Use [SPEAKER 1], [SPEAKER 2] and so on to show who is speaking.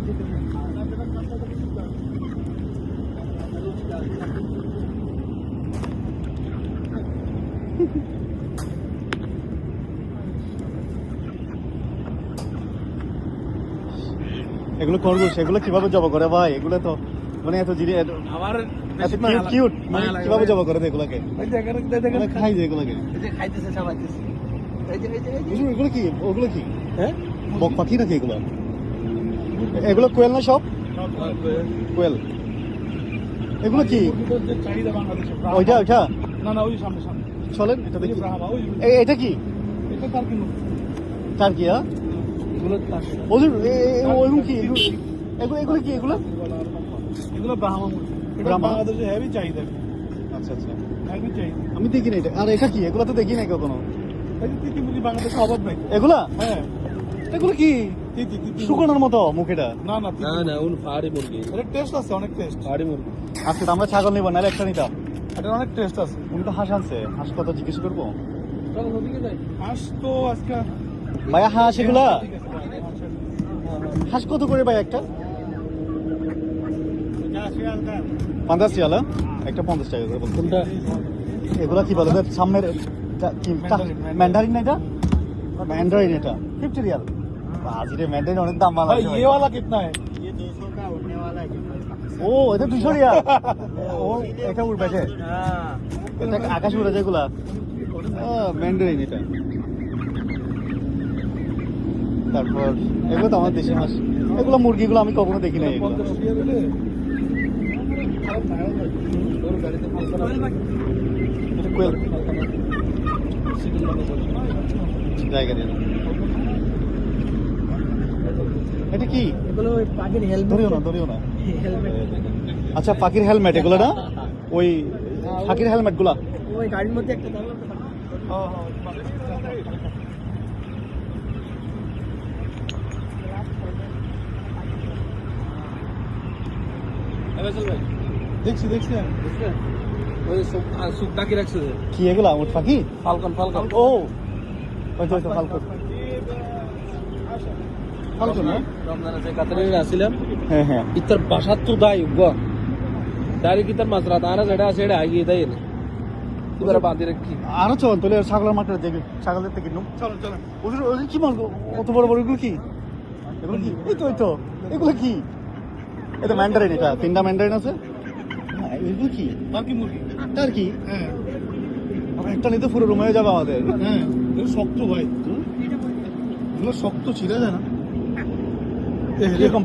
[SPEAKER 1] এগুলো খরগোশ, এগুলো কিভাবে জবা করে ভাই? এগুলো তো মানে এত জিনিস
[SPEAKER 2] আমার
[SPEAKER 1] কিউট, মানে কিভাবে জবা করে এগুলোকে? খাই যে এগুলোকে,
[SPEAKER 2] খাইতেছে সবাইতেছে।
[SPEAKER 1] এগুলো কি? ওগুলো কি?
[SPEAKER 2] হ্যাঁ,
[SPEAKER 1] বক পাখি নাকি এগুলো? এগুলো কোয়েল না সব? কোয়েল। এগুলো কি?
[SPEAKER 2] চাহিদা বাংলাদেশে
[SPEAKER 1] ওইটা ওইটা
[SPEAKER 2] না না, ওই সামনে সামনে
[SPEAKER 1] চলেন এটা দেখি।
[SPEAKER 2] ব্রাহ্মা, ওই
[SPEAKER 1] এটা কি?
[SPEAKER 2] এটা তার কি
[SPEAKER 1] তার কি? হ্যাঁ,
[SPEAKER 2] এগুলো তার
[SPEAKER 1] ওদের ওইরকম কি? এগুলো কি? এগুলো
[SPEAKER 2] এগুলো ব্রাহ্মা মুরগি। এটা
[SPEAKER 1] ব্রাহ্মা?
[SPEAKER 2] বাংলাদেশে হেভি চাহিদা,
[SPEAKER 1] আচ্ছা আচ্ছা,
[SPEAKER 2] হেভি চাহিদা।
[SPEAKER 1] আমি দেখি না এটা। আর এটা কি? এগুলো তো দেখি নাই কখনো।
[SPEAKER 2] এই যে তিতি মুরগি বাংলাদেশে অভাব নাই।
[SPEAKER 1] এগুলা
[SPEAKER 2] হ্যাঁ,
[SPEAKER 1] এগুলো কি?
[SPEAKER 2] তিতি তিতি
[SPEAKER 1] শুকানোর মতো মুখ এটা?
[SPEAKER 2] না না
[SPEAKER 3] না না, উন পাহাড়ি মুরগি,
[SPEAKER 2] এটা টেস্ট আছে, অনেক টেস্ট।
[SPEAKER 3] পাহাড়ি মুরগি।
[SPEAKER 1] আজকে তো আমরা ছাগল নিবো, নাহলে একটা নিতাম।
[SPEAKER 2] এটা অনেক টেস্ট আছে।
[SPEAKER 1] উনি তো হাঁস আনছে, হাঁস কত জিজ্ঞেস করবো?
[SPEAKER 2] চলো ওদিকে যাই। হাঁস তো আজকে
[SPEAKER 1] ভাইয়া হাঁস এগুলা
[SPEAKER 2] ঠিক আছে,
[SPEAKER 1] হাঁস কত করে ভাই একটা? 50 রিয়াল? একটা 50 টাকা করে বলছে।
[SPEAKER 3] কোনটা?
[SPEAKER 1] এগুলা কি বলে সামনের ম্যান্ডারিন না? এটা ম্যান্ডারিন, এটা 50 রিয়াল। বাজিরে ম্যান্ডারিন অনেক দাম বাংলা।
[SPEAKER 2] भाई ये वाला कितना है?
[SPEAKER 4] ये 200 का उड़ने वाला है।
[SPEAKER 1] ও এটা 200 রিয়াল। ও এটা উড়বে যে,
[SPEAKER 4] हाँ,
[SPEAKER 1] এটা আকাশ উড়ে যায় এগুলা। ম্যান্ডারিন এটা। তারপর এগুলো তো আমার দেশি হাঁস। এগুলো মুরগিগুলো আমি কখনো দেখি নাই এগুলো।
[SPEAKER 2] 50 रुपया দিলে খারাপ না হয়। ওর গাড়িতে ফালকা
[SPEAKER 1] এটা কোয়েল জায়গা দিয়ে। এটা কি?
[SPEAKER 4] এগুলো ওই পাখির হেলমেট।
[SPEAKER 1] ধরিও না।
[SPEAKER 4] হেলমেট
[SPEAKER 1] আচ্ছা, পাখির হেলমেট এগুলো না? ওই পাখির হেলমেট গুলা।
[SPEAKER 4] ওই গাড়ির মধ্যে একটা থাকলো।
[SPEAKER 2] হ্যাঁ হ্যাঁ।
[SPEAKER 3] ভাই
[SPEAKER 2] দেখছি দেখছি
[SPEAKER 3] ওই সুপ ডাকি রাখছে যে
[SPEAKER 1] কি এগুলা? উট পাখি?
[SPEAKER 3] Falcon, falcon.
[SPEAKER 1] ও ওই তো ফালকন। ফালকন না?
[SPEAKER 3] রমজানে যে কাতারে আসছিলাম,
[SPEAKER 1] হ্যাঁ হ্যাঁ।
[SPEAKER 3] ইতার বাসার তো দাই ডাইরেক্ট ইতার মাঝরাত আর যেটা আছে এটা হাইগিয়ে দেয় না, এবারে বাঁধি রাখি।
[SPEAKER 1] আরো চল তাহলে ছাগলের মাঠে দেখবি, ছাগলের থেকে কিনুম।
[SPEAKER 2] চলো চলো।
[SPEAKER 1] ওদের কি মাছ? অত বড় বড় এগুলো কি? এগুলো কি? এই তো এগুলো কি? এটা ম্যান্ডারিন, এটা 3টা ম্যান্ডারিন আছে। এগুলো কি?
[SPEAKER 2] টার্কি মুরগি।
[SPEAKER 1] তার কি?
[SPEAKER 2] হ্যাঁ
[SPEAKER 1] একটা নিতে পুরো রুম হয়ে যাবে আমাদের।
[SPEAKER 2] হ্যাঁ, এগুলো শক্ত ভাই, এগুলো শক্ত ছিঁড়ে যায় না।
[SPEAKER 1] এরকম